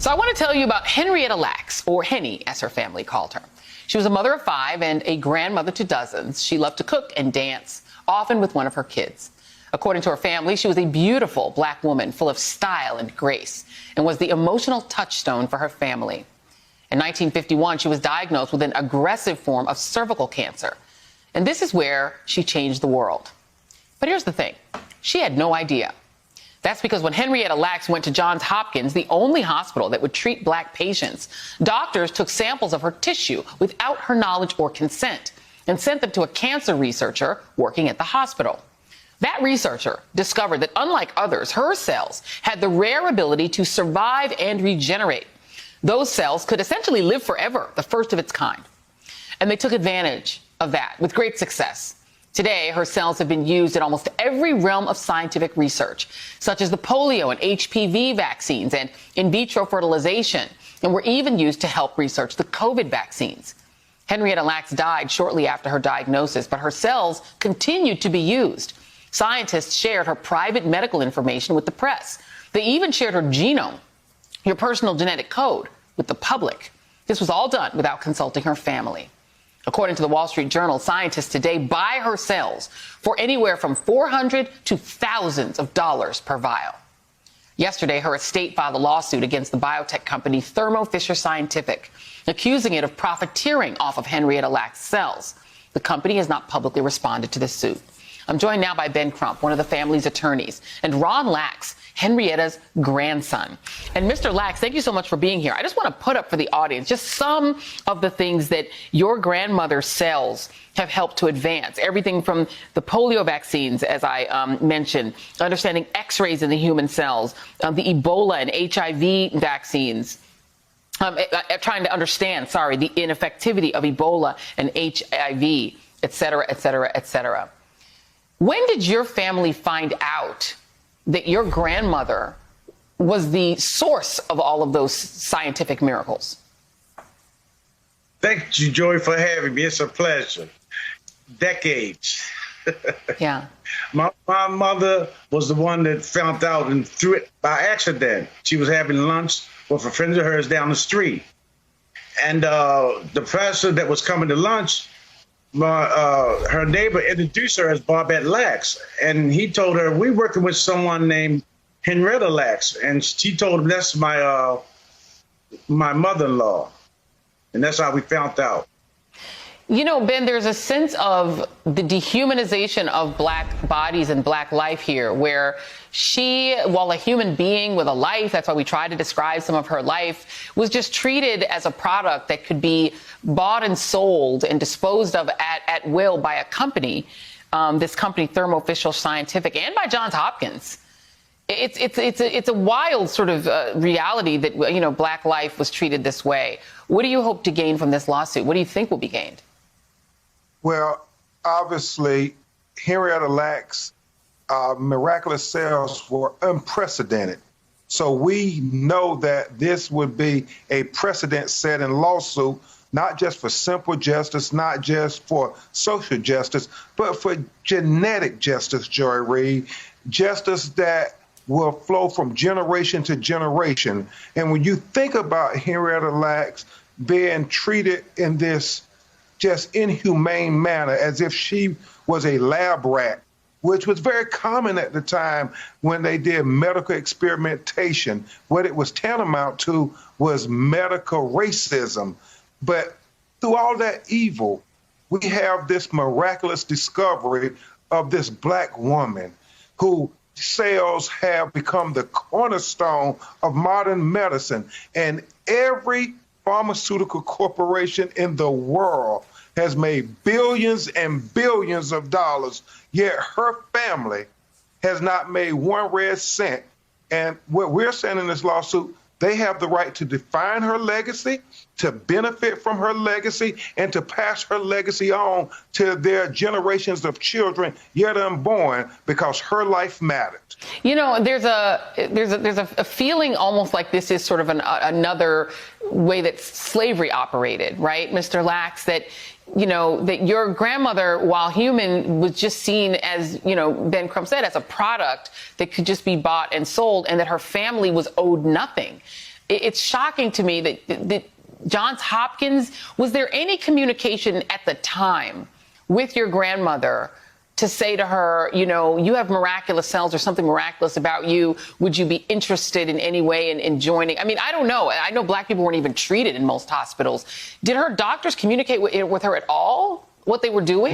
So I want to tell you about Henrietta Lacks, or Henny, as her family called her. She was a mother of 5 and a grandmother to dozens. She loved to cook and dance, often with one of her kids. According to her family, she was a beautiful Black woman full of style and grace and was the emotional touchstone for her family. In 1951, she was diagnosed with an aggressive form of cervical cancer. And this is where she changed the world. But here's the thing. She had no idea. That's because when Henrietta Lacks went to Johns Hopkins, the only hospital that would treat Black patients, doctors took samples of her tissue without her knowledge or consent and sent them to a cancer researcher working at the hospital. That researcher discovered that, unlike others, her cells had the rare ability to survive and regenerate. Those cells could essentially live forever, the first of its kind. And they took advantage of that with great success. Today, her cells have been used in almost every realm of scientific research, such as the polio and HPV vaccines and in vitro fertilization, and were even used to help research the COVID vaccines. Henrietta Lacks died shortly after her diagnosis, but her cells continued to be used. Scientists shared her private medical information with the press. They even shared her genome, your personal genetic code, with the public. This was all done without consulting her family. According to the Wall Street Journal, scientists today buy her cells for anywhere from $400 to thousands of dollars per vial. Yesterday, her estate filed a lawsuit against the biotech company Thermo Fisher Scientific, accusing it of profiteering off of Henrietta Lacks' cells. The company has not publicly responded to this suit. I'm joined now by Ben Crump, one of the family's attorneys, and Ron Lacks, Henrietta's grandson. And Mr. Lacks, thank you so much for being here. I just want to put up for the audience just some of the things that your grandmother's cells have helped to advance. Everything from the polio vaccines, as I mentioned, understanding X-rays in the human cells, the Ebola and HIV vaccines, trying to understand, the ineffectivity of Ebola and HIV, et cetera, et cetera, et cetera. When did your family find out that your grandmother was the source of all of those scientific miracles? Thank you, Joy, for having me. It's a pleasure. Decades. Yeah. My mother was the one that found out and threw it by accident. She was having lunch with a friend of hers down the street. And the professor that was coming to lunch, her neighbor introduced her as Barbette Lacks, and he told her, we're working with someone named Henrietta Lacks, and she told him that's my mother-in-law, and that's how we found out. You know, Ben, there's a sense of the dehumanization of Black bodies and Black life here, where she, while a human being with a life, that's why we try to describe some of her life, was just treated as a product that could be bought and sold and disposed of at will by a company, this company, Thermo Fisher Scientific, and by Johns Hopkins. It's a wild sort of reality that, you know, Black life was treated this way. What do you hope to gain from this lawsuit? What do you think will be gained? Well, obviously, Henrietta Lacks' miraculous cells were unprecedented. So we know that this would be a precedent-setting lawsuit, not just for simple justice, not just for social justice, but for genetic justice, Joy Reid, justice that will flow from generation to generation. And when you think about Henrietta Lacks being treated in this just inhumane manner, as if she was a lab rat, which was very common at the time when they did medical experimentation. What it was tantamount to was medical racism. But through all that evil, we have this miraculous discovery of this Black woman whose cells have become the cornerstone of modern medicine. And every pharmaceutical corporation in the world has made billions and billions of dollars, yet her family has not made one red cent. And what we're saying in this lawsuit, they have the right to define her legacy, to benefit from her legacy, and to pass her legacy on to their generations of children yet unborn, because her life mattered. You know, there's a feeling almost like this is sort of another way that slavery operated, right, Mr. Lacks, that, you know, that your grandmother, while human, was just seen as, you know, Ben Crump said, as a product that could just be bought and sold, and that her family was owed nothing. it's shocking to me that Johns Hopkins, was there any communication at the time with your grandmother to say to her, you know, you have miraculous cells or something miraculous about you? Would you be interested in any way in joining? I mean, I don't know. I know Black people weren't even treated in most hospitals. Did her doctors communicate with her at all, what they were doing?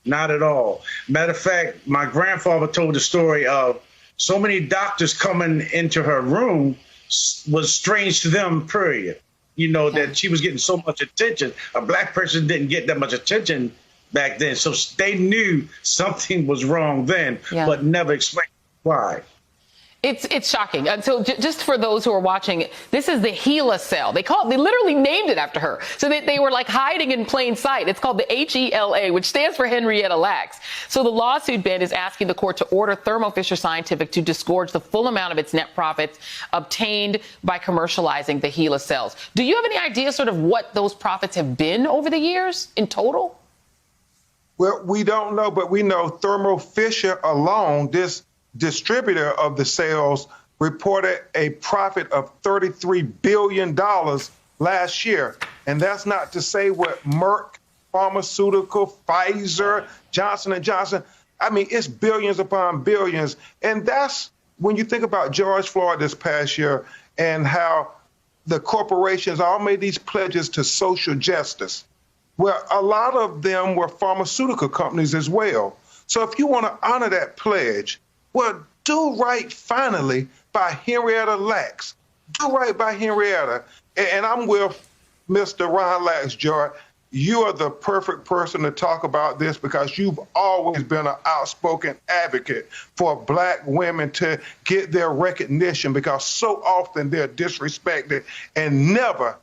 Not at all. Matter of fact, my grandfather told the story of so many doctors coming into her room was strange to them, period. You know, that she was getting so much attention. A Black person didn't get that much attention back then. So they knew something was wrong then, but never explained why. It's shocking. And so just for those who are watching, this is the HeLa cell. They literally named it after her. So they were like hiding in plain sight. It's called the HeLa, which stands for Henrietta Lacks. So the lawsuit, Ben, is asking the court to order Thermo Fisher Scientific to disgorge the full amount of its net profits obtained by commercializing the HeLa cells. Do you have any idea sort of what those profits have been over the years in total? Well, we don't know, but we know Thermo Fisher alone, this distributor of the cells, reported a profit of $33 billion last year. And that's not to say what Merck Pharmaceutical, Pfizer, Johnson & Johnson, I mean, it's billions upon billions. And that's when you think about George Floyd this past year and how the corporations all made these pledges to social justice. Well, a lot of them were pharmaceutical companies as well. So if you want to honor that pledge, well, do right finally by Henrietta Lacks. Do right by Henrietta. And I'm with Mr. Ron Lacks, Joy. You are the perfect person to talk about this because you've always been an outspoken advocate for Black women to get their recognition because so often they're disrespected, and never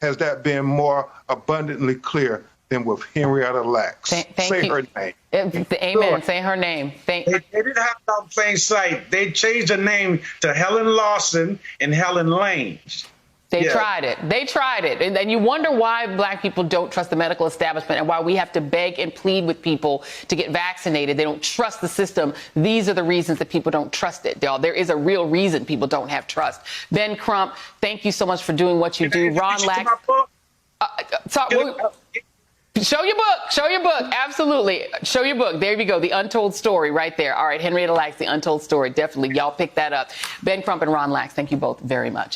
has that been more abundantly clear than with Henrietta Lacks. Say her name. Amen. Say her name. They didn't have it on plain sight. They changed the name to Helen Lawson and Helen Lane. They tried it. They tried it. And you wonder why Black people don't trust the medical establishment and why we have to beg and plead with people to get vaccinated. They don't trust the system. These are the reasons that people don't trust it. There is a real reason people don't have trust. Ben Crump, thank you so much for doing what you do. Ron Lacks. Show your book. Show your book. Absolutely. Show your book. There you go. The Untold Story right there. All right. Henrietta Lacks, The Untold Story. Definitely. Y'all pick that up. Ben Crump and Ron Lacks, thank you both very much.